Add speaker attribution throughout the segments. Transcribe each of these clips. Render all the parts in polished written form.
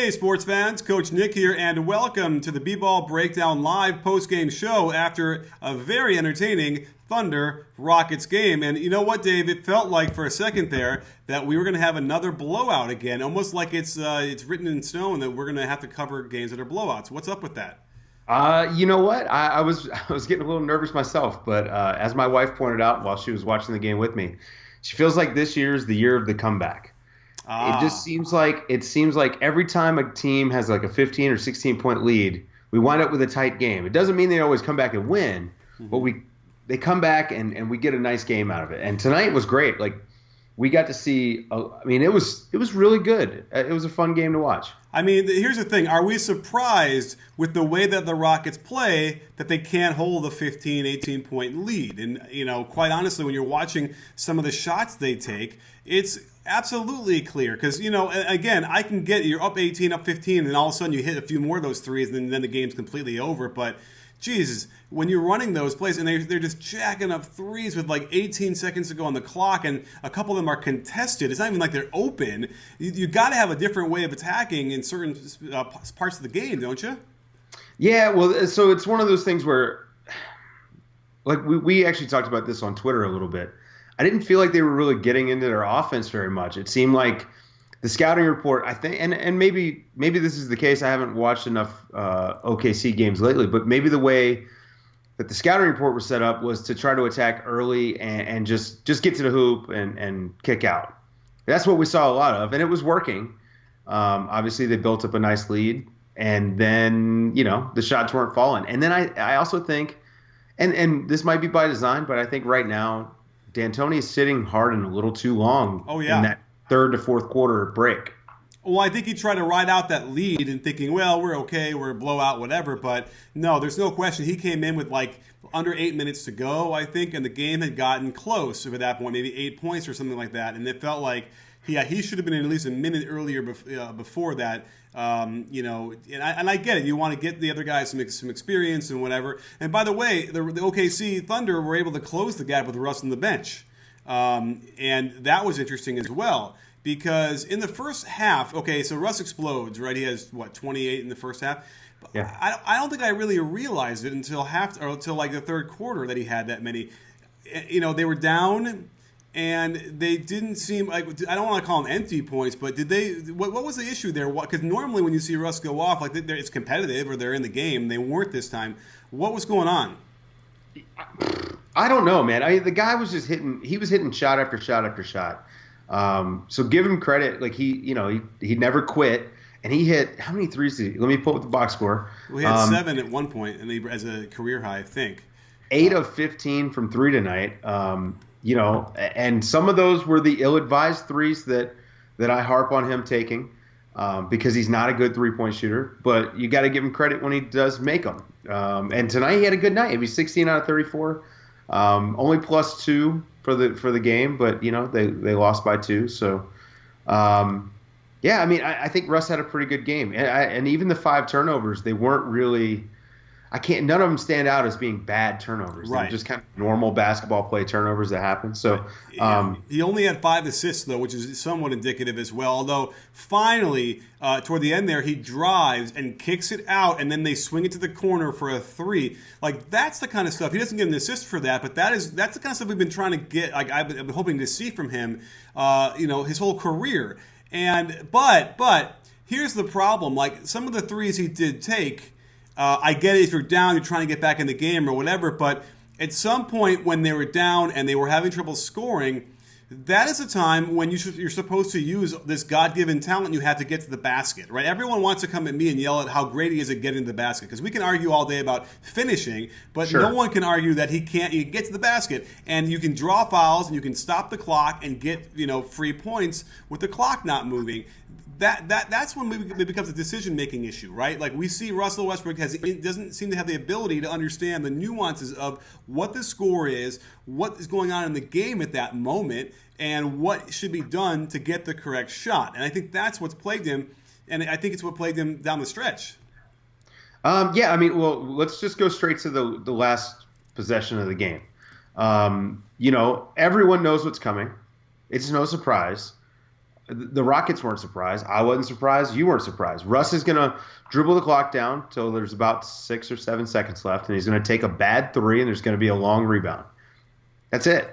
Speaker 1: Hey, sports fans, Coach Nick here, and welcome to the B-Ball Breakdown live post-game show after a very entertaining Thunder Rockets game. And you know what, Dave? It felt like for a second there that we were going to have another blowout again, almost like it's written in stone that we're going to have to cover games that are blowouts. What's up with that?
Speaker 2: You know what? I was getting a little nervous myself, but as my wife pointed out while she was watching the game with me, she feels like this year is the year of the comeback. It just seems like every time a team has like a 15 or 16 point lead, we wind up with a tight game. It doesn't mean they always come back and win, but they come back and we get a nice game out of it. And tonight was great. Like we got to see. It was really good. It was a fun game to watch.
Speaker 1: I mean, here's the thing. Are we surprised with the way that the Rockets play that they can't hold a 15, 18-point lead? And, quite honestly, when you're watching some of the shots they take, it's absolutely clear. Because, again, I can get you're up 18, up 15, and all of a sudden you hit a few more of those threes, and then the game's completely over. But Jesus, when you're running those plays and they're just jacking up threes with like 18 seconds to go on the clock, and a couple of them are contested. It's not even like they're open. You got to have a different way of attacking in certain parts of the game, don't you?
Speaker 2: Yeah, well, so it's one of those things where, like we actually talked about this on Twitter a little bit. I didn't feel like they were really getting into their offense very much. It seemed like the scouting report, I think, and maybe this is the case. I haven't watched enough OKC games lately, but maybe the way that the scouting report was set up was to try to attack early and just get to the hoop and kick out. That's what we saw a lot of, and it was working. Obviously, they built up a nice lead, and then the shots weren't falling. And then I also think, and this might be by design, but I think right now D'Antoni is sitting Harden a little too long.
Speaker 1: Oh yeah.
Speaker 2: In that third to fourth quarter break.
Speaker 1: Well, I think he tried to ride out that lead and thinking, well, we're okay, we're a blowout, whatever. But no, there's no question. He came in with like under 8 minutes to go, I think, and the game had gotten close at that point, maybe 8 points or something like that. And it felt like he should have been in at least a minute earlier before that. And I get it. You want to get the other guys some experience and whatever. And by the way, the OKC Thunder were able to close the gap with Russ on the bench. And that was interesting as well, because in the first half, okay, so Russ explodes, right? He has, 28 in the first half?
Speaker 2: Yeah.
Speaker 1: I don't think I really realized it until like the third quarter that he had that many. They were down, and they didn't seem like, I don't want to call them empty points, but did they? What was the issue there? Because normally when you see Russ go off, like it's competitive or they're in the game. They weren't this time. What was going on?
Speaker 2: I don't know, man. The guy was just hitting. He was hitting shot after shot after shot. So give him credit. Like he never quit, and he hit how many threes did he? Let me pull up the box score.
Speaker 1: We had 7 at one point, and as a career high, I think.
Speaker 2: 8 of 15 from 3 tonight. And some of those were the ill-advised threes that I harp on him taking, because he's not a good 3-point shooter. But you got to give him credit when he does make them. And tonight he had a good night. He was 16 out of 34. Only +2 for the game, but they lost by 2. So, I think Russ had a pretty good game, and even the 5 turnovers, they weren't really. None of them stand out as being bad turnovers.
Speaker 1: Right.
Speaker 2: They're just kind of normal basketball play turnovers that happen. So
Speaker 1: he only had 5 assists though, which is somewhat indicative as well. Although finally, toward the end there, he drives and kicks it out, and then they swing it to the corner for a 3. Like that's the kind of stuff. He doesn't get an assist for that, but that's the kind of stuff we've been trying to get. Like I've been hoping to see from him, his whole career. But here's the problem. Like some of the threes he did take. I get it if you're down, you're trying to get back in the game or whatever, but at some point when they were down and they were having trouble scoring, that is a time when you're supposed to use this God-given talent you have to get to the basket, right? Everyone wants to come at me and yell at how great he is at getting to the basket, because we can argue all day about finishing, but
Speaker 2: Sure.
Speaker 1: No one can argue that he can't. You get to the basket, and you can draw fouls, and you can stop the clock and get free points with the clock not moving. That's when it becomes a decision-making issue, right? Like we see Russell Westbrook doesn't seem to have the ability to understand the nuances of what the score is, what is going on in the game at that moment, and what should be done to get the correct shot. And I think that's what's plagued him, and I think it's what plagued him down the stretch.
Speaker 2: Let's just go straight to the last possession of the game. Everyone knows what's coming. It's no surprise. the Rockets weren't surprised. I wasn't surprised. You weren't surprised. Russ is going to dribble the clock down till there's about 6 or 7 seconds left, and he's going to take a bad three, and there's going to be a long rebound. That's it.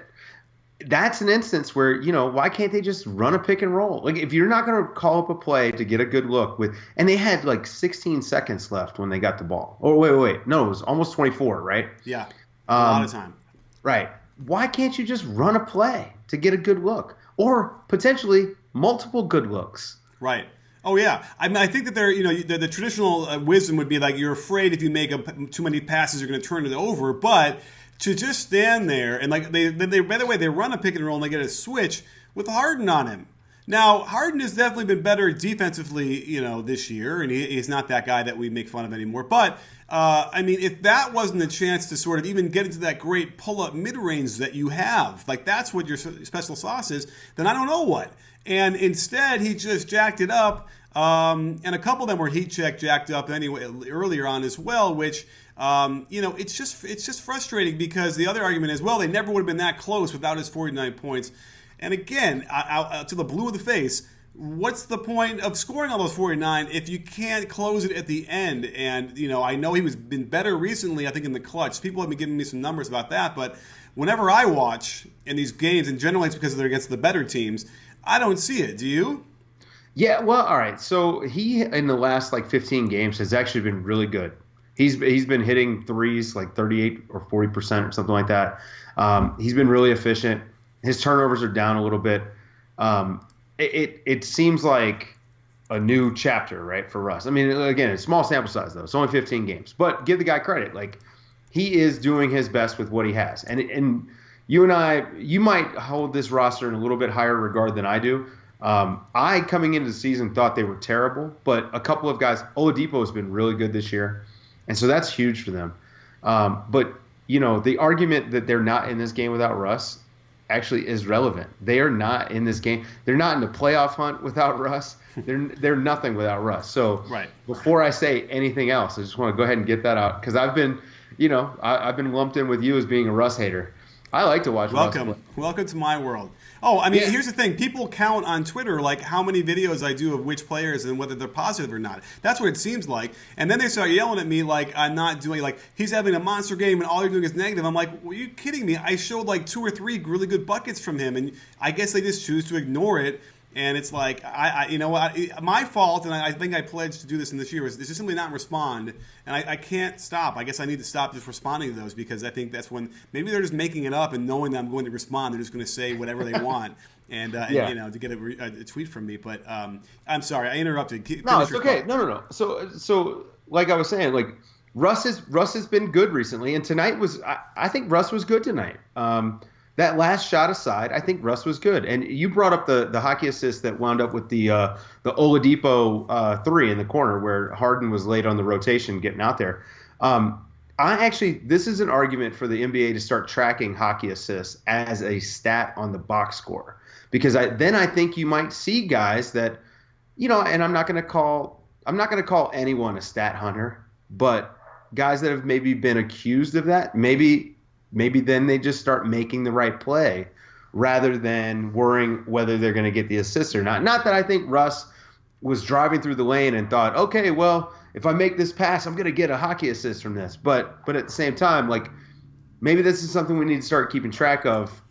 Speaker 2: That's an instance where, why can't they just run a pick and roll? Like, if you're not going to call up a play to get a good look and they had like 16 seconds left when they got the ball. Oh, wait. No, it was almost 24, right?
Speaker 1: Yeah. A lot of time.
Speaker 2: Right. Why can't you just run a play to get a good look, or potentially multiple good looks?
Speaker 1: Right. Oh yeah. I mean, I think that the traditional wisdom would be like, you're afraid if you make too many passes, you're going to turn it over. But to just stand there and like they by the way, they run a pick and roll and they get a switch with Harden on him. Now, Harden has definitely been better defensively, this year, and he's not that guy that we make fun of anymore. But, I mean, if that wasn't a chance to sort of even get into that great pull-up mid-range that you have, like that's what your special sauce is, then I don't know what. And instead, he just jacked it up, and a couple of them were heat check jacked up anyway earlier on as well, which, it's just frustrating because the other argument is, well, they never would have been that close without his 49 points. And again, to the blue of the face, what's the point of scoring all those 49 if you can't close it at the end? And, I know he's been better recently, I think, in the clutch. People have been giving me some numbers about that. But whenever I watch in these games, and generally it's because they're against the better teams, I don't see it. Do you?
Speaker 2: Yeah, well, all right. So he, in the last 15 games, has actually been really good. He's been hitting threes like 38 or 40% or something like that. He's been really efficient. His turnovers are down a little bit. It seems like a new chapter, right, for Russ. I mean, again, it's small sample size, though. It's only 15 games. But give the guy credit. Like, he is doing his best with what he has. And you and I, you might hold this roster in a little bit higher regard than I do. I, coming into the season, thought they were terrible. But a couple of guys, Oladipo has been really good this year. And so that's huge for them. But, the argument that they're not in this game without Russ actually is relevant. They are not in this game. They're not in the playoff hunt without Russ. They're nothing without Russ. So
Speaker 1: right.
Speaker 2: Before I say anything else, I just want to go ahead and get that out because I've been, I've been lumped in with you as being a Russ hater. I like to watch Russ play.
Speaker 1: Welcome to my world. Oh, I mean, Here's the thing. People count on Twitter like how many videos I do of which players and whether they're positive or not. That's what it seems like. And then they start yelling at me like I'm not doing, like he's having a monster game and all you're doing is negative. I'm like, well, are you kidding me? I showed like 2 or 3 really good buckets from him, and I guess they just choose to ignore it. And it's like, my fault, and I think I pledged to do this in this year, is just simply not respond. And I can't stop. I guess I need to stop just responding to those because I think that's when maybe they're just making it up and knowing that I'm going to respond. They're just going to say whatever they want and to get a tweet from me. But I'm sorry, I interrupted.
Speaker 2: No, it's okay. No. So like I was saying, like Russ has been good recently, and tonight was I think Russ was good tonight. That last shot aside, I think Russ was good. And you brought up the hockey assist that wound up with the Oladipo 3 in the corner where Harden was late on the rotation getting out there. This is an argument for the NBA to start tracking hockey assists as a stat on the box score. Because I think you might see guys that, and I'm not going to call anyone a stat hunter, but guys that have maybe been accused of that, maybe then they just start making the right play rather than worrying whether they're going to get the assist or not. Not that I think Russ was driving through the lane and thought, okay, well, if I make this pass, I'm going to get a hockey assist from this. But at the same time, like maybe this is something we need to start keeping track of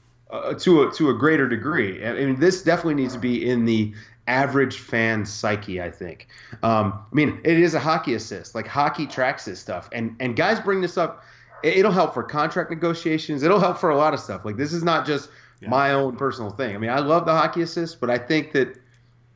Speaker 2: to a greater degree. I mean, this definitely needs to be in the average fan psyche, I think. I mean, it is a hockey assist. Like hockey tracks this stuff. And guys bring this up. It'll help for contract negotiations. It'll help for a lot of stuff. Like this is not just my own personal thing. I mean, I love the hockey assist, but I think that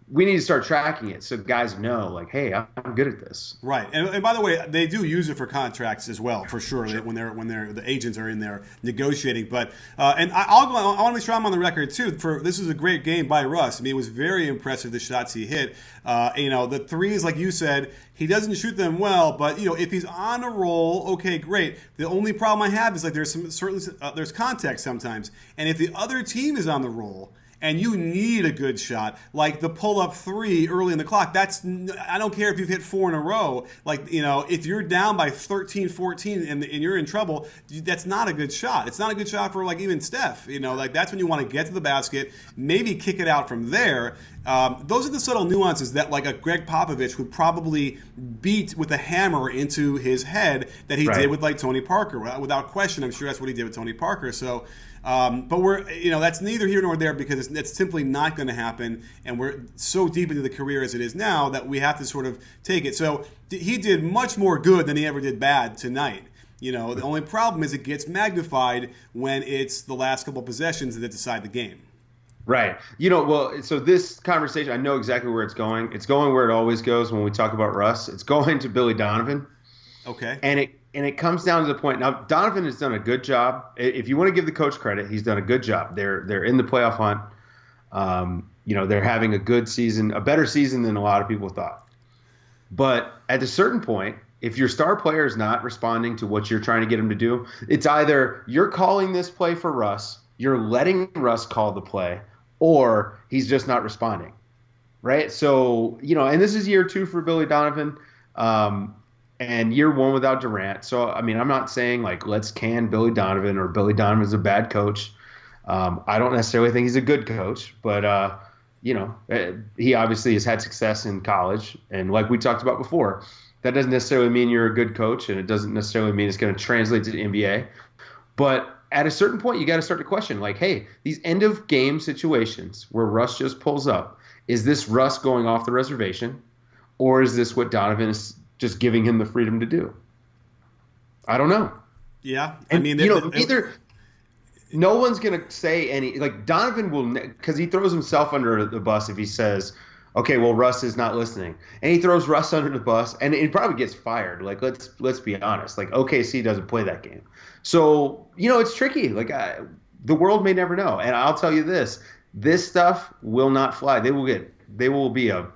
Speaker 2: we need to start tracking it so guys know, like, hey, I'm good at this.
Speaker 1: Right, and by the way, they do use it for contracts as well, for sure. When the agents are in there negotiating. But and I want to make sure I'm on the record too. This is a great game by Russ. I mean, it was very impressive the shots he hit. The threes, like you said, he doesn't shoot them well, but if he's on a roll, okay, great. The only problem I have is like there's context sometimes, and if the other team is on the roll and you need a good shot, like the pull-up 3 early in the clock, I don't care if you've hit 4 in a row. Like, if you're down by 13, 14 and you're in trouble, that's not a good shot. It's not a good shot for, like, even Steph. Like, that's when you want to get to the basket, maybe kick it out from there. Those are the subtle nuances that, like, a Greg Popovich would probably beat with a hammer into his head that he did with, like, Tony Parker. Without question, I'm sure that's what he did with Tony Parker. So, but that's neither here nor there, because it's simply not going to happen, and we're so deep into the career as it is now that we have to sort of take it. So he did much more good than he ever did bad tonight. The only problem is it gets magnified when it's the last couple of possessions that decide the game.
Speaker 2: Right. So this conversation, I know exactly where it's going. It's going where it always goes when we talk about Russ. It's going to Billy Donovan. Okay. And it comes down to the point. Now, Donovan has done a good job. If you want to give the coach credit, he's done a good job. They're in the playoff hunt. They're having a good season, a better season than a lot of people thought. But at a certain point, if your star player is not responding to what you're trying to get him to do, it's either you're calling this play for Russ, you're letting Russ call the play, or he's just not responding, right? So, and this is year 2 for Billy Donovan, and year 1 without Durant. So, I mean, I'm not saying, like, let's can Billy Donovan or Billy Donovan's a bad coach. I don't necessarily think he's a good coach, but, he obviously has had success in college. And like we talked about before, that doesn't necessarily mean you're a good coach, and it doesn't necessarily mean it's going to translate to the NBA. But at a certain point, you got to start to question, like, hey, these end-of-game situations where Russ just pulls up, is this Russ going off the reservation, or is this what Donovan is just giving him the freedom to do? I don't know.
Speaker 1: Yeah.
Speaker 2: And, either no one's going to say any – like, Donovan will – because he throws himself under the bus if he says, okay, well, Russ is not listening. And he throws Russ under the bus, and it probably gets fired. Like, let's be honest. Like, OKC doesn't play that game. So, it's tricky. Like, the world may never know. And I'll tell you this stuff will not fly. They will be a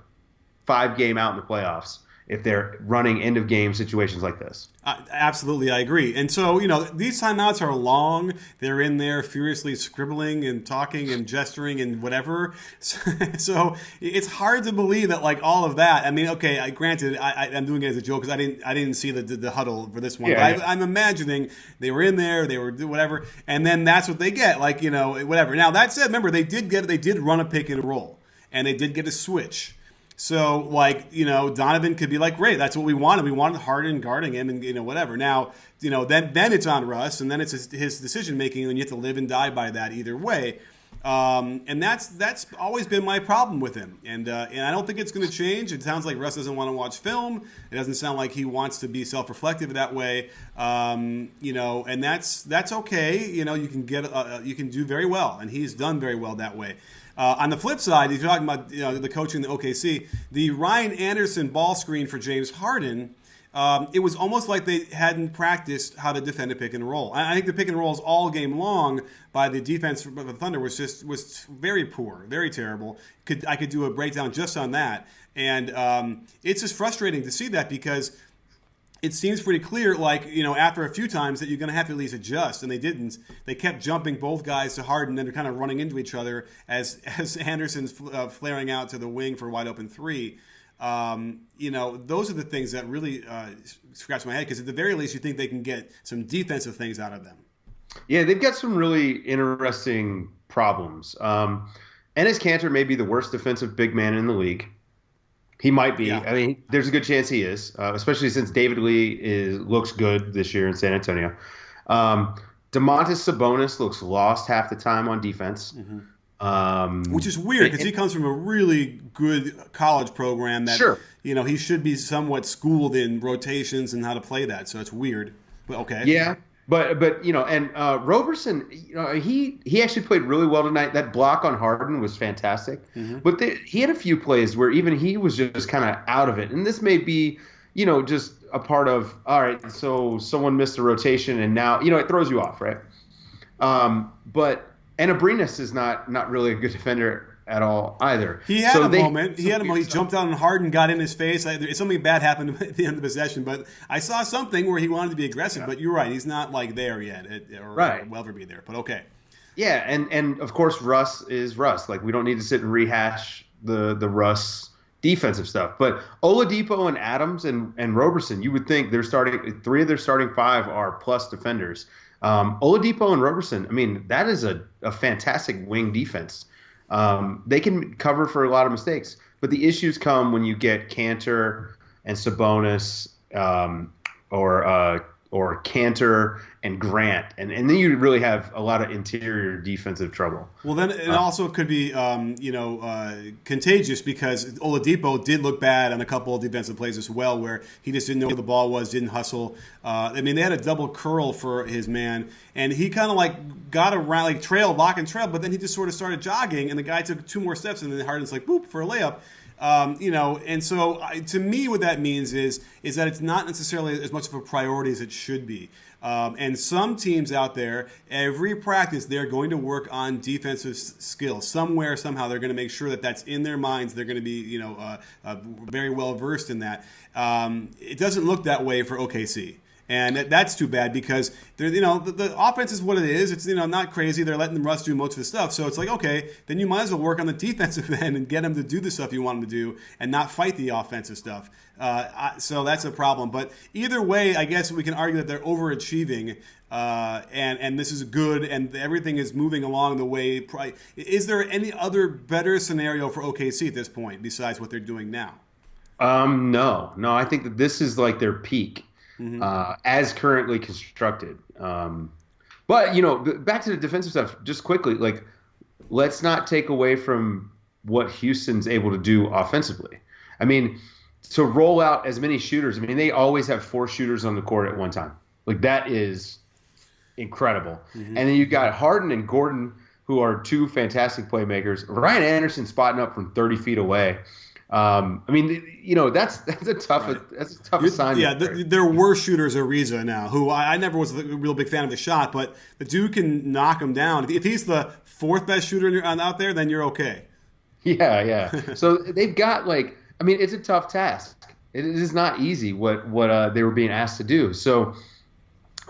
Speaker 2: 5-game out in the playoffs if they're running end-of-game situations like this.
Speaker 1: Absolutely, I agree. And so, these timeouts are long. They're in there furiously scribbling and talking and gesturing and whatever. So it's hard to believe that, like, all of that. I mean, okay, granted, I'm doing it as a joke because I didn't see the huddle for this one. Yeah, but I'm imagining they were in there, they were whatever, and then that's what they get, like, whatever. Now, that said, remember, they did run a pick and roll, and they did get a switch. So, like, Donovan could be like, great, that's what we wanted. We wanted Harden guarding him and, whatever. Now, then it's on Russ, and then it's his decision-making, and you have to live and die by that either way. And that's always been my problem with him. And I don't think it's going to change. It sounds like Russ doesn't want to watch film. It doesn't sound like he wants to be self-reflective that way. And that's okay. You can do very well, and he's done very well that way. On the flip side, if you're talking about the coaching in the OKC, the Ryan Anderson ball screen for James Harden, it was almost like they hadn't practiced how to defend a pick and roll. I think the pick and rolls all game long by the defense of the Thunder was very poor, very terrible. I could do a breakdown just on that, and it's just frustrating to see that because it seems pretty clear, like, after a few times that you're going to have to at least adjust, and they didn't. They kept jumping both guys to Harden, and they're kind of running into each other as Anderson's flaring out to the wing for a wide open three. Those are the things that really scratch my head, because at the very least you think they can get some defensive things out of them. Yeah,
Speaker 2: they've got some really interesting problems. Enes Kanter may be the worst defensive big man in the league. He might be. Yeah. I mean, there's a good chance he is, especially since David Lee looks good this year in San Antonio. Domantas Sabonis looks lost half the time on defense.
Speaker 1: Mm-hmm. Which is weird because he comes from a really good college program that, sure, he should be somewhat schooled in rotations and how to play that. So it's weird. But okay.
Speaker 2: Yeah. But and Roberson, he actually played really well tonight. That block on Harden was fantastic. Mm-hmm. But he had a few plays where even he was just kind of out of it. And this may be, just a part of, all right, so someone missed a rotation and now, it throws you off, right? But Abrinas is not really a good defender at all either.
Speaker 1: He had a moment. He jumped out on Harden, got in his face. Something bad happened at the end of the possession, but I saw something where he wanted to be aggressive. Yeah. But you're right, he's not like there yet, or will ever be there. But okay.
Speaker 2: Yeah, and of course Russ is Russ. Like, we don't need to sit and rehash the Russ defensive stuff. But Oladipo and Adams and Roberson, you would think three of their starting 5 are plus defenders. Oladipo and Roberson, I mean, that is a fantastic wing defense. They can cover for a lot of mistakes, but the issues come when you get Cantor and Sabonis, or Cantor and Grant, and then you really have a lot of interior defensive trouble.
Speaker 1: Well, then it also could be contagious, because Oladipo did look bad on a couple of defensive plays as well, where he just didn't know where the ball was, didn't hustle. They had a double curl for his man, and he kind of like got around, like lock and trail, but then he just sort of started jogging, and the guy took 2 more steps, and then Harden's like, boop, for a layup. And so to me, what that means is that it's not necessarily as much of a priority as it should be. And some teams out there, every practice, they're going to work on defensive skills. Somewhere, somehow, they're going to make sure that that's in their minds. They're going to be, very well versed in that. It doesn't look that way for OKC. And that's too bad, because the offense is what it is. It's not crazy. They're letting Russ do most of the stuff. So it's like, okay, then you might as well work on the defensive end and get him to do the stuff you want him to do and not fight the offensive stuff. So that's a problem. But either way, I guess we can argue that they're overachieving, and this is good, and everything is moving along the way. Is there any other better scenario for OKC at this point besides what they're doing now?
Speaker 2: No. I think that this is like their peak. As currently constructed. But, back to the defensive stuff, just quickly, like, let's not take away from what Houston's able to do offensively. I mean, to roll out as many shooters, they always have 4 shooters on the court at one time. Like, that is incredible. And then you've got Harden and Gordon, who are 2 fantastic playmakers. Ryan Anderson spotting up from 30 feet away. That's a tough assignment.
Speaker 1: Yeah, there were shooters, Ariza now, who I never was a real big fan of the shot, but the dude can knock him down. If he's the 4th best shooter out there, then you're okay.
Speaker 2: Yeah. So they've got it's a tough task. It is not easy what they were being asked to do. So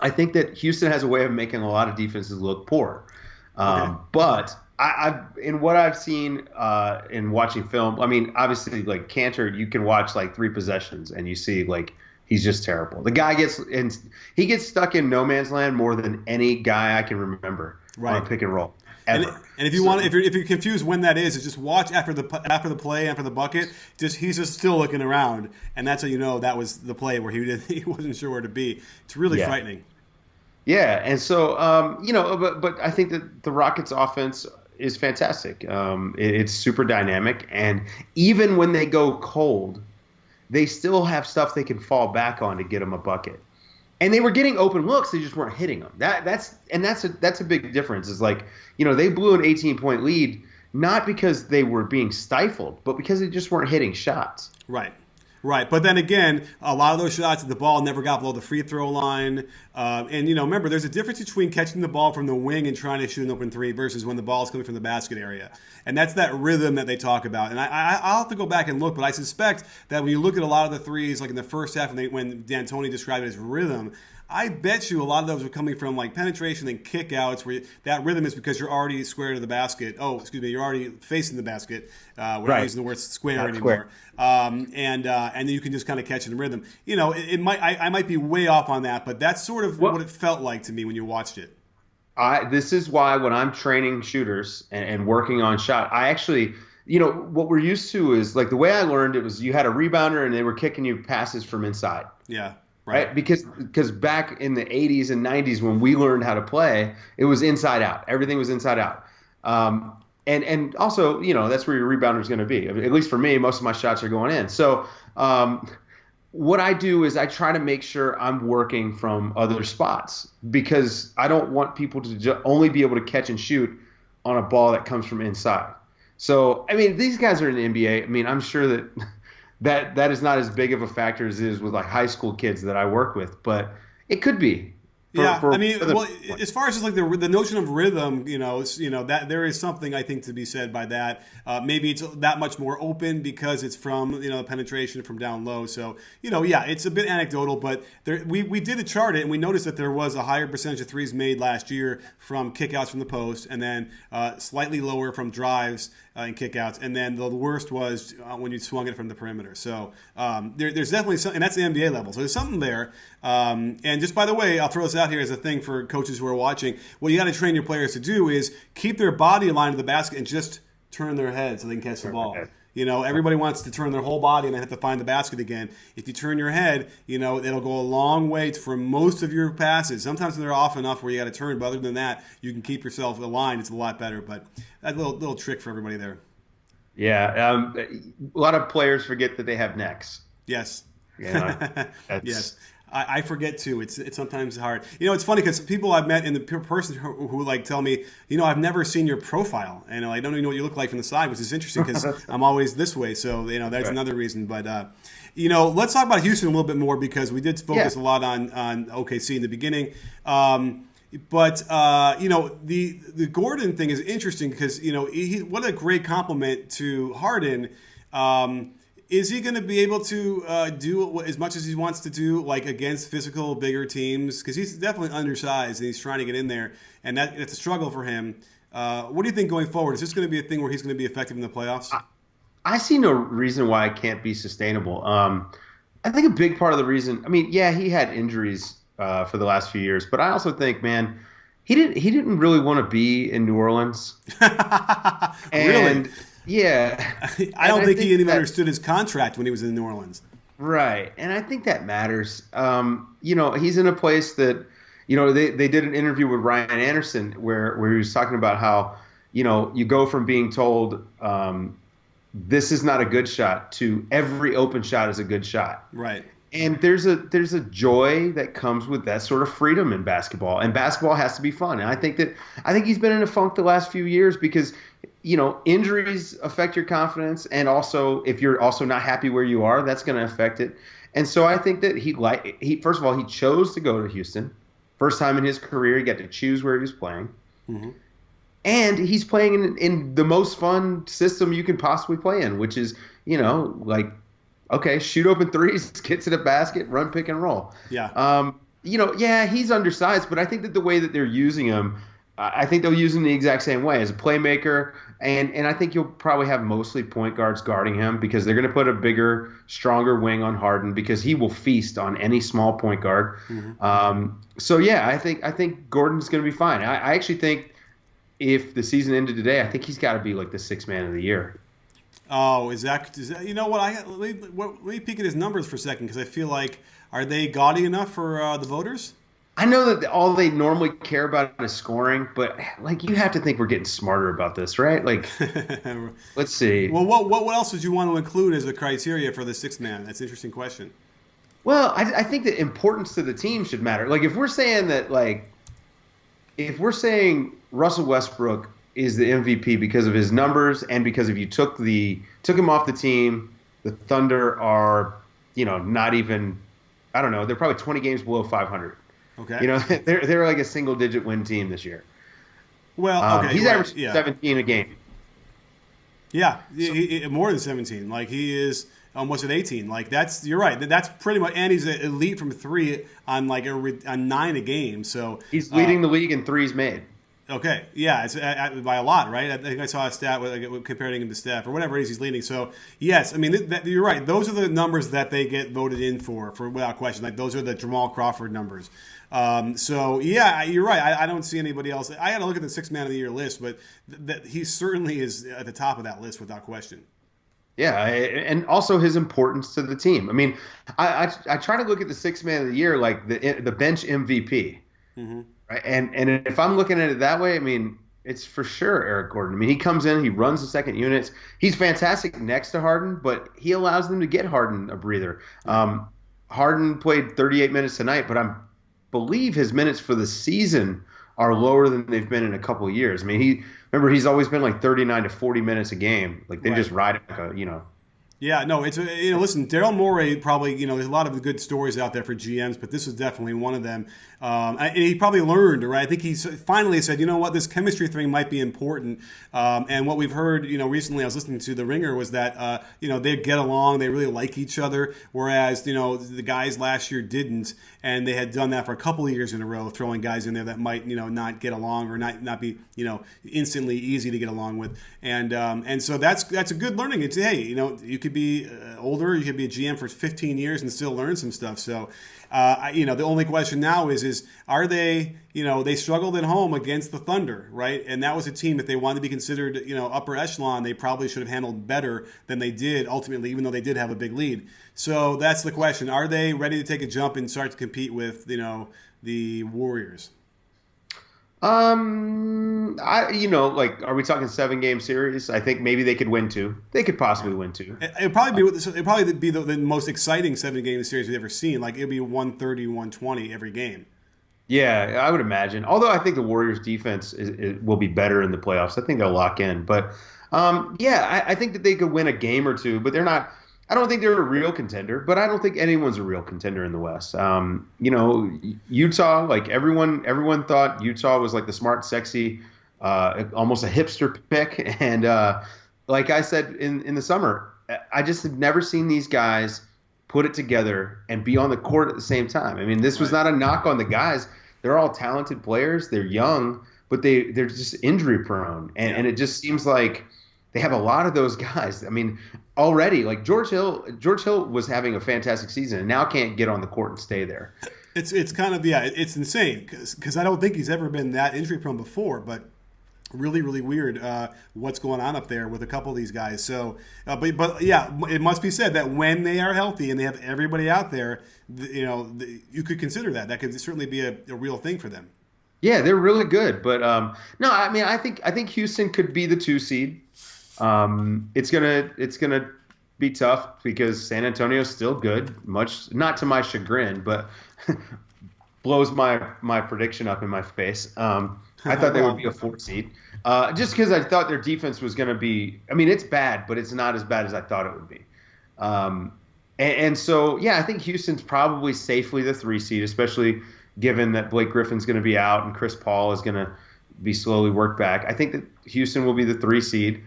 Speaker 2: I think that Houston has a way of making a lot of defenses look poor. But in what I've seen in watching film, obviously, like Cantor, you can watch 3 possessions and you see he's just terrible. The guy gets stuck in no man's land more than any guy I can remember on a pick and roll ever.
Speaker 1: And if you if you're confused when that is just watch after the play, after the bucket. He's just still looking around, and that's how you know that was the play where he wasn't sure where to be. It's really frightening.
Speaker 2: Yeah, and so but I think that the Rockets' offense is fantastic. It's super dynamic, and even when they go cold, they still have stuff they can fall back on to get them a bucket. And they were getting open looks, they just weren't hitting them. That's a big difference. It's they blew an 18-point lead not because they were being stifled, but because they just weren't hitting shots.
Speaker 1: Right, but then again, a lot of those shots, the ball never got below the free throw line. And remember, there's a difference between catching the ball from the wing and trying to shoot an open 3 versus when the ball is coming from the basket area. And that's that rhythm that they talk about. And I'll have to go back and look, but I suspect that when you look at a lot of the threes, like in the first half, when D'Antoni described it as rhythm, I bet you a lot of those are coming from penetration and kickouts, where that rhythm is because you're already square to the basket. You're already facing the basket. We're not using the word square
Speaker 2: not
Speaker 1: anymore. And then you can just kind of catch it in rhythm. I might be way off on that, but that's sort of what it felt like to me when you watched it.
Speaker 2: This is why when I'm training shooters and working on shot, I actually, what we're used to is the way I learned it was you had a rebounder and they were kicking you passes from inside.
Speaker 1: Yeah.
Speaker 2: Right. Because back in the 80s and 90s when we learned how to play, it was inside out. Everything was inside out. And also, that's where your rebounder is going to be. At least for me, most of my shots are going in. So what I do is I try to make sure I'm working from other spots, because I don't want people to only be able to catch and shoot on a ball that comes from inside. So, these guys are in the NBA. I'm sure that is not as big of a factor as it is with high school kids that I work with, but it could be.
Speaker 1: As far as just the notion of rhythm, that there is something I think to be said by that. Maybe it's that much more open because it's from penetration from down low. So it's a bit anecdotal, but we did chart it and we noticed that there was a higher percentage of threes made last year from kickouts from the post, and then slightly lower from drives and kickouts, and then the worst was when you swung it from the perimeter. So there's definitely something, and that's the NBA level. So there's something there. And just by the way, I'll throw this out here as a thing for coaches who are watching. What you got to train your players to do is keep their body aligned to the basket and just turn their head so they can catch the ball.
Speaker 2: Head.
Speaker 1: Everybody wants to turn their whole body and then have to find the basket again. If you turn your head, it'll go a long way for most of your passes. Sometimes they're off enough where you got to turn, but other than that, you can keep yourself aligned. It's a lot better. But that little trick for everybody there.
Speaker 2: Yeah, a lot of players forget that they have necks.
Speaker 1: Yes.
Speaker 2: Yes.
Speaker 1: I forget too. It's sometimes hard. It's funny because people I've met in the person who like tell me, I've never seen your profile, and I don't even know what you look like from the side, which is interesting because I'm always this way. So that's another reason. But let's talk about Houston a little bit more because we did focus a lot on OKC in the beginning. But the Gordon thing is interesting because what a great compliment to Harden. Is he going to be able to do as much as he wants to do, like against physical, bigger teams? Because he's definitely undersized and he's trying to get in there, and it's a struggle for him. What do you think going forward? Is this going to be a thing where he's going to be effective in the playoffs?
Speaker 2: I see no reason why it can't be sustainable. I think a big part of the reason, he had injuries for the last few years, but I also think, man, he didn't really want to be in New Orleans.
Speaker 1: Really?
Speaker 2: Yeah.
Speaker 1: I don't think he even understood his contract when he was in New Orleans.
Speaker 2: Right. And I think that matters. He's in a place that, they did an interview with Ryan Anderson where he was talking about how, you go from being told this is not a good shot to every open shot is a good shot.
Speaker 1: Right.
Speaker 2: And there's a joy that comes with that sort of freedom in basketball. And basketball has to be fun. And I think he's been in a funk the last few years because injuries affect your confidence, and also if you're also not happy where you are, that's going to affect it. And so I think that he first of all, he chose to go to Houston. First time in his career, he got to choose where he was playing. Mm-hmm. And he's playing in the most fun system you can possibly play in, which is, okay, shoot open threes, get to the basket, run pick and roll.
Speaker 1: Yeah.
Speaker 2: He's undersized, but I think that the way that they're using him, I think they'll use him the exact same way as a playmaker, and I think you'll probably have mostly point guards guarding him because they're going to put a bigger, stronger wing on Harden because he will feast on any small point guard. Mm-hmm. I think Gordon's going to be fine. I actually think if the season ended today, I think he's got to be like the sixth man of the year.
Speaker 1: Oh, is that you know what? Let me peek at his numbers for a second because I feel like, are they gaudy enough for the voters?
Speaker 2: I know that all they normally care about is scoring, but you have to think we're getting smarter about this, right? Let's see.
Speaker 1: Well, what else would you want to include as a criteria for the sixth man? That's an interesting question.
Speaker 2: Well, I think that importance to the team should matter. If we're saying that, if we're saying Russell Westbrook is the MVP because of his numbers and because if you took him off the team, the Thunder are, not even, I don't know, they're probably 20 games below 500.
Speaker 1: Okay.
Speaker 2: They're like a single-digit win team this year.
Speaker 1: Well, okay.
Speaker 2: He's averaging 17 a game.
Speaker 1: Yeah, more than 17. He is, what's it, 18? You're right. That's pretty much, and he's an elite from three on on 9 a game. So
Speaker 2: he's leading the league in threes made.
Speaker 1: Okay, yeah, it's by a lot, right? I think I saw a stat comparing him to Steph or whatever it is he's leading. So yes, you're right. Those are the numbers that they get voted in for without question. Those are the Jamal Crawford numbers. So yeah, you're right. I don't see anybody else. I got to look at the sixth man of the year list, but he certainly is at the top of that list without question.
Speaker 2: Yeah, and also his importance to the team. I try to look at the sixth man of the year like the bench MVP. Mm-hmm. Right? And if I'm looking at it that way, it's for sure Eric Gordon. He comes in, he runs the second units. He's fantastic next to Harden, but he allows them to get Harden a breather. Harden played 38 minutes tonight, but I believe his minutes for the season are lower than they've been in a couple of years. He's always been 39 to 40 minutes a game. They just ride it,
Speaker 1: Yeah, no, it's listen, Daryl Morey probably, there's a lot of good stories out there for GMs, but this is definitely one of them. And he probably learned, right? I think he finally said, you know what, this chemistry thing might be important. And what we've heard, recently I was listening to The Ringer was that, they get along, they really like each other, whereas, the guys last year didn't, and they had done that for a couple of years in a row, throwing guys in there that might, not get along or not be, instantly easy to get along with. And so that's a good learning. It's, hey, you could could be older. You could be a GM for 15 years and still learn some stuff. So, the only question now is are they, they struggled at home against the Thunder, right? And that was a team, if they wanted to be considered, upper echelon, they probably should have handled better than they did ultimately, even though they did have a big lead. So that's the question. Are they ready to take a jump and start to compete with, the Warriors?
Speaker 2: Are we talking 7-game series? I think maybe they could win 2. They could possibly win 2.
Speaker 1: It'd probably be the most exciting 7-game series we've ever seen. Like, it'd be 130, 120 every game.
Speaker 2: Yeah, I would imagine. Although I think the Warriors' defense will be better in the playoffs. I think they'll lock in. But, I think that they could win a game or 2, but they're not – I don't think they're a real contender, but I don't think anyone's a real contender in the West. Utah, like everyone thought Utah was like the smart, sexy, almost a hipster pick. And like I said in the summer, I just have never seen these guys put it together and be on the court at the same time. I mean, this was not a knock on the guys. They're all talented players. They're young, but they're just injury prone. And it just seems like they have a lot of those guys. I mean, already, like George Hill was having a fantastic season and now can't get on the court and stay there.
Speaker 1: It's kind of, it's insane because I don't think he's ever been that injury prone before, but really, really weird what's going on up there with a couple of these guys. So, it must be said that when they are healthy and they have everybody out there, you could consider that. That could certainly be a real thing for them.
Speaker 2: Yeah, they're really good. But, no, I mean, I think Houston could be the 2 seed. It's gonna be tough because San Antonio's still good, much not to my chagrin, but blows my prediction up in my face. I thought they would be a 4 seed, just because I thought their defense was going to be. I mean, it's bad, but it's not as bad as I thought it would be. So I think Houston's probably safely the 3 seed, especially given that Blake Griffin's going to be out and Chris Paul is going to be slowly worked back. I think that Houston will be the 3 seed.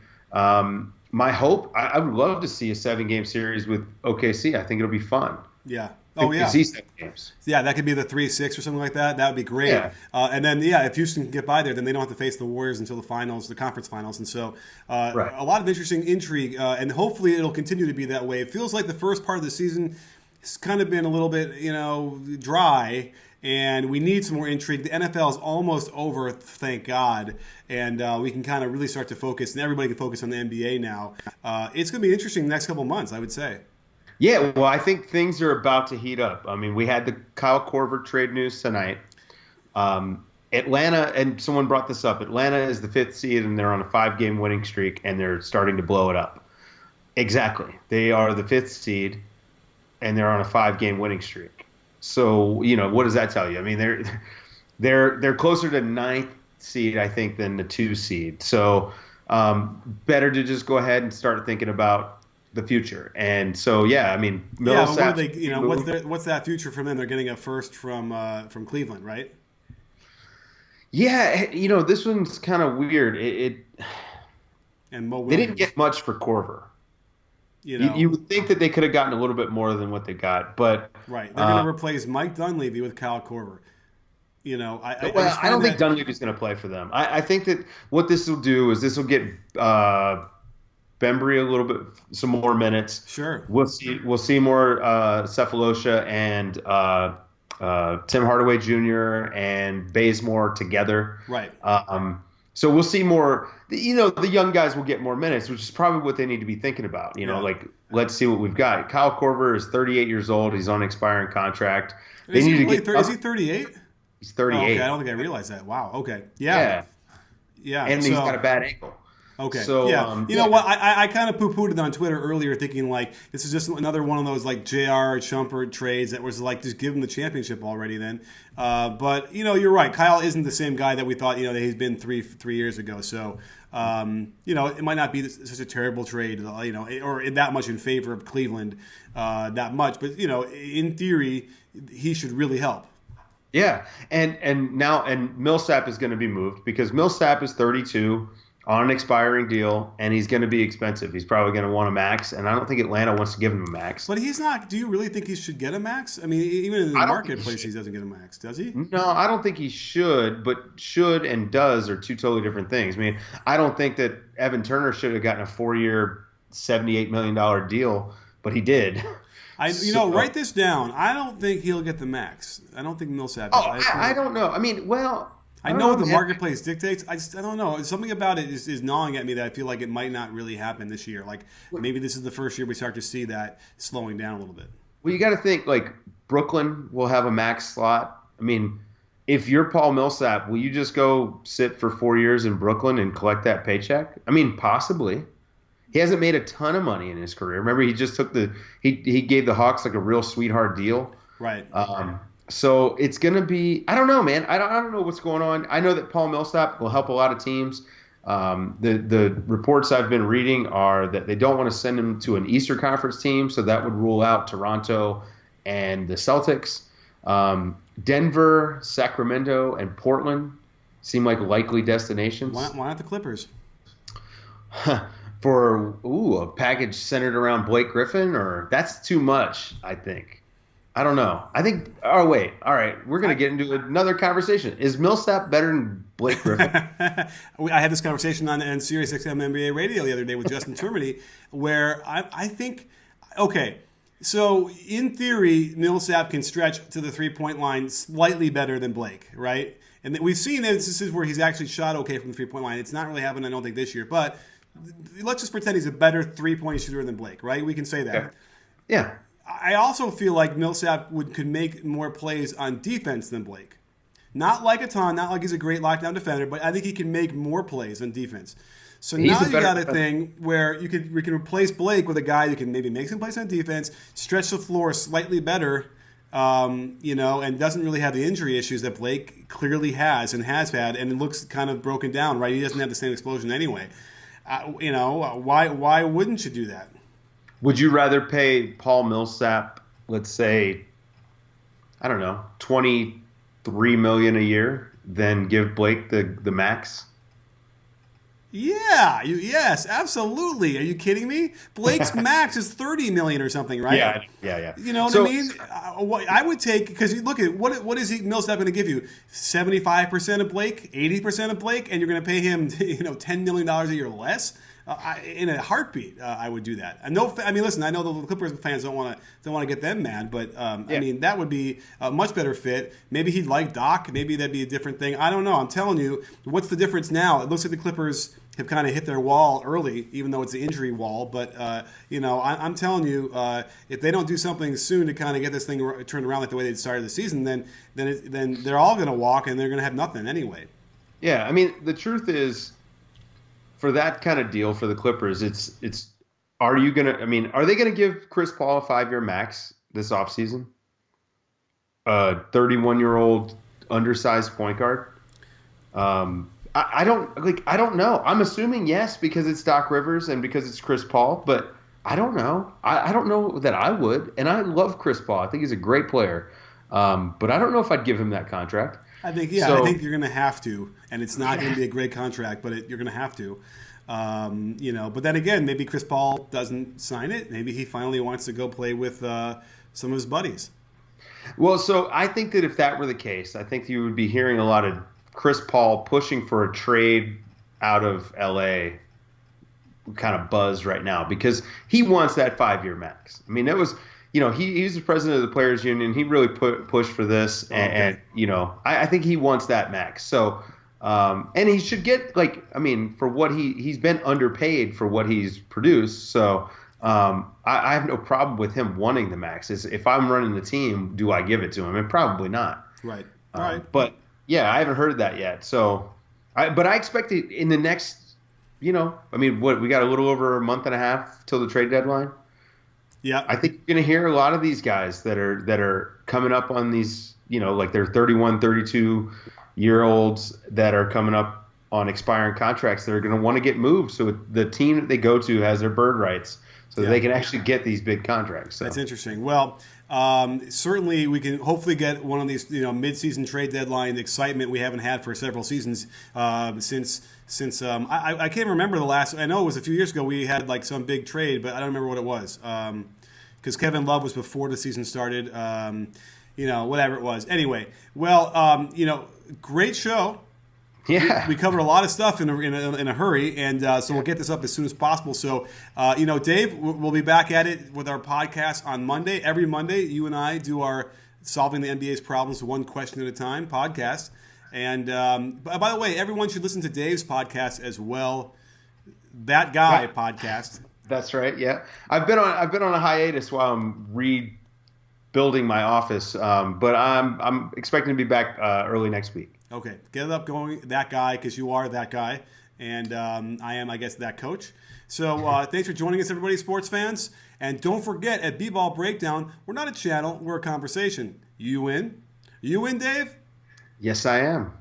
Speaker 2: My hope, I would love to see a 7-game series with OKC. I think it'll be fun.
Speaker 1: Yeah. Oh, yeah.
Speaker 2: See 7 games.
Speaker 1: Yeah, that could be the 3-6 or something like that. That would be great.
Speaker 2: Yeah.
Speaker 1: And then, if Houston can get by there, then they don't have to face the Warriors until the conference finals. And so
Speaker 2: right.
Speaker 1: A lot of interesting intrigue, and hopefully it'll continue to be that way. It feels like the first part of the season has kind of been a little bit, dry. And we need some more intrigue. The NFL is almost over, thank God. And we can kind of really start to focus, and everybody can focus on the NBA now. It's going to be interesting the next couple of months, I would say.
Speaker 2: Yeah, well, I think things are about to heat up. I mean, we had the Kyle Korver trade news tonight. Atlanta, and someone brought this up, Atlanta is the 5th seed, and they're on a 5-game winning streak, and they're starting to blow it up. Exactly. They are the 5th seed, and they're on a 5-game winning streak. So, what does that tell you? I mean, they're closer to 9th seed, I think, than the 2 seed. So, better to just go ahead and start thinking about the future. And so, I mean, Millsap.
Speaker 1: What's that future for them? They're getting a first from Cleveland, right?
Speaker 2: Yeah, this one's kind of weird. They didn't get much for Korver. You would think that they could have gotten a little bit more than what they got, but
Speaker 1: right, they're going to replace Mike Dunleavy with Kyle Korver.
Speaker 2: I don't think Dunleavy's going to play for them. I think that what this will do is this will get Bembry a little bit some more minutes.
Speaker 1: Sure,
Speaker 2: we'll see more Cephalosha and Tim Hardaway Jr. and Bazemore together.
Speaker 1: Right.
Speaker 2: So we'll see more. The young guys will get more minutes, which is probably what they need to be thinking about. Let's see what we've got. Kyle Korver is 38 years old. He's on an expiring contract.
Speaker 1: Is he 38?
Speaker 2: He's 38.
Speaker 1: Oh, okay, I don't think I realized that. Wow. Okay. Yeah.
Speaker 2: And he's got a bad ankle.
Speaker 1: Okay.
Speaker 2: So,
Speaker 1: you know what? I kind of poo-pooed it on Twitter earlier, thinking like this is just another one of those like JR Shumpert trades that was like just give him the championship already. Then, but you're right. Kyle isn't the same guy that we thought that he's been three years ago. So, it might not be such a terrible trade, or that much in favor of Cleveland, that much. But in theory, he should really help.
Speaker 2: Yeah, and Millsap is going to be moved because Millsap is 32. On an expiring deal, and he's going to be expensive. He's probably going to want a max, and I don't think Atlanta wants to give him a max.
Speaker 1: But he's not. Do you really think he should get a max? I mean, even in the marketplace, he doesn't get a max, does he?
Speaker 2: No, I don't think he should, but should and does are two totally different things. I mean, I don't think that Evan Turner should have gotten a 4-year, $78 million deal, but he did.
Speaker 1: Write this down. I don't think he'll get the max. I don't think Millsap.
Speaker 2: I don't know. I mean, well,
Speaker 1: I know what the marketplace dictates. I don't know. Something about it is gnawing at me that I feel like it might not really happen this year. Like maybe this is the first year we start to see that slowing down a little bit.
Speaker 2: Well, you got to think like Brooklyn will have a max slot. I mean, if you're Paul Millsap, will you just go sit for 4 years in Brooklyn and collect that paycheck? I mean, possibly. He hasn't made a ton of money in his career. Remember, he just took he gave the Hawks like a real sweetheart deal.
Speaker 1: Right.
Speaker 2: So it's going to be – I don't know, man. I don't know what's going on. I know that Paul Millsap will help a lot of teams. The reports I've been reading are that they don't want to send him to an Eastern Conference team, so that would rule out Toronto and the Celtics. Denver, Sacramento, and Portland seem like likely destinations.
Speaker 1: Why not the Clippers?
Speaker 2: For a package centered around Blake Griffin, or that's too much, I think. I don't know. I think. Oh wait. All right. We're gonna get into another conversation. Is Millsap better than Blake Griffin?
Speaker 1: I had this conversation on Sirius XM NBA Radio the other day with Justin Termini, where I think. Okay, so in theory, Millsap can stretch to the 3-point line slightly better than Blake, right? And we've seen instances where he's actually shot okay from the 3-point line. It's not really happened, I don't think, this year. But let's just pretend he's a better 3-point shooter than Blake, right? We can say that.
Speaker 2: Okay. Yeah.
Speaker 1: I also feel like Millsap could make more plays on defense than Blake. Not like a ton, not like he's a great lockdown defender, but I think he can make more plays on defense. So now you got a thing where we can replace Blake with a guy who can maybe make some plays on defense, stretch the floor slightly better, and doesn't really have the injury issues that Blake clearly has and has had, and it looks kind of broken down, right? He doesn't have the same explosion anyway. Why wouldn't you do that?
Speaker 2: Would you rather pay Paul Millsap, let's say, I don't know, $23 million a year than give Blake the max?
Speaker 1: Yeah, yes, absolutely. Are you kidding me? Blake's max is $30 million or something, right?
Speaker 2: Yeah.
Speaker 1: You know what I mean? I would take, because you look at what is Millsap going to give you? 75% of Blake, 80% of Blake, and you're going to pay him, $10 million a year less. In a heartbeat, I would do that. Listen, I know the Clippers fans don't want to get them mad, but that would be a much better fit. Maybe he'd like Doc. Maybe that'd be a different thing. I don't know. I'm telling you, what's the difference now? It looks like the Clippers have kind of hit their wall early, even though it's the injury wall. But I'm telling you, if they don't do something soon to kind of get this thing turned around like the way they started the season, then they're all going to walk and they're going to have nothing anyway.
Speaker 2: Yeah, I mean, the truth is, for that kind of deal for the Clippers, are they going to give Chris Paul a 5-year max this offseason? A 31-year-old undersized point guard? I don't know. I'm assuming yes, because it's Doc Rivers and because it's Chris Paul, but I don't know. I don't know that I would, and I love Chris Paul. I think he's a great player, but I don't know if I'd give him that contract.
Speaker 1: I think you're going to have to, and it's not going to be a great contract, but you're going to have to. But then again, maybe Chris Paul doesn't sign it. Maybe he finally wants to go play with some of his buddies.
Speaker 2: Well, so I think that if that were the case, I think you would be hearing a lot of Chris Paul pushing for a trade out of L.A. kind of buzz right now because he wants that 5-year max. I mean, that was – he's the president of the Players Union. He really pushed for this, and I think he wants that max. So, and he should get for what he's been underpaid for what he's produced. So, I have no problem with him wanting the max. If I'm running the team, do I give it to him? And probably not.
Speaker 1: Right. All right.
Speaker 2: But yeah, I haven't heard that yet. So, but I expect it in the next. We got a little over a month and a half till the trade deadline.
Speaker 1: Yeah,
Speaker 2: I think you're going to hear a lot of these guys that are coming up on these, they're 31, 32-year-olds that are coming up on expiring contracts that are going to want to get moved. So the team that they go to has their bird rights so that they can actually get these big contracts. So. That's
Speaker 1: interesting. Well, certainly we can hopefully get one of these, mid-season trade deadline excitement we haven't had for several seasons since I can't remember the last. I know it was a few years ago we had some big trade, but I don't remember what it was. Because Kevin Love was before the season started, whatever it was. Anyway, well, great show.
Speaker 2: Yeah.
Speaker 1: We covered a lot of stuff in a hurry, and so we'll get this up as soon as possible. So, Dave, we'll be back at it with our podcast on Monday. Every Monday, you and I do our Solving the NBA's Problems One Question at a Time podcast. And by the way, everyone should listen to Dave's podcast as well. That Guy podcast.
Speaker 2: That's right. Yeah, I've been on a hiatus while I'm rebuilding my office, but I'm expecting to be back early next week.
Speaker 1: Okay, get it up going, That Guy, because you are that guy, and I am, I guess, that coach. So thanks for joining us, everybody, sports fans. And don't forget, at B-Ball Breakdown, we're not a channel, we're a conversation. You in? You in, Dave?
Speaker 2: Yes, I am.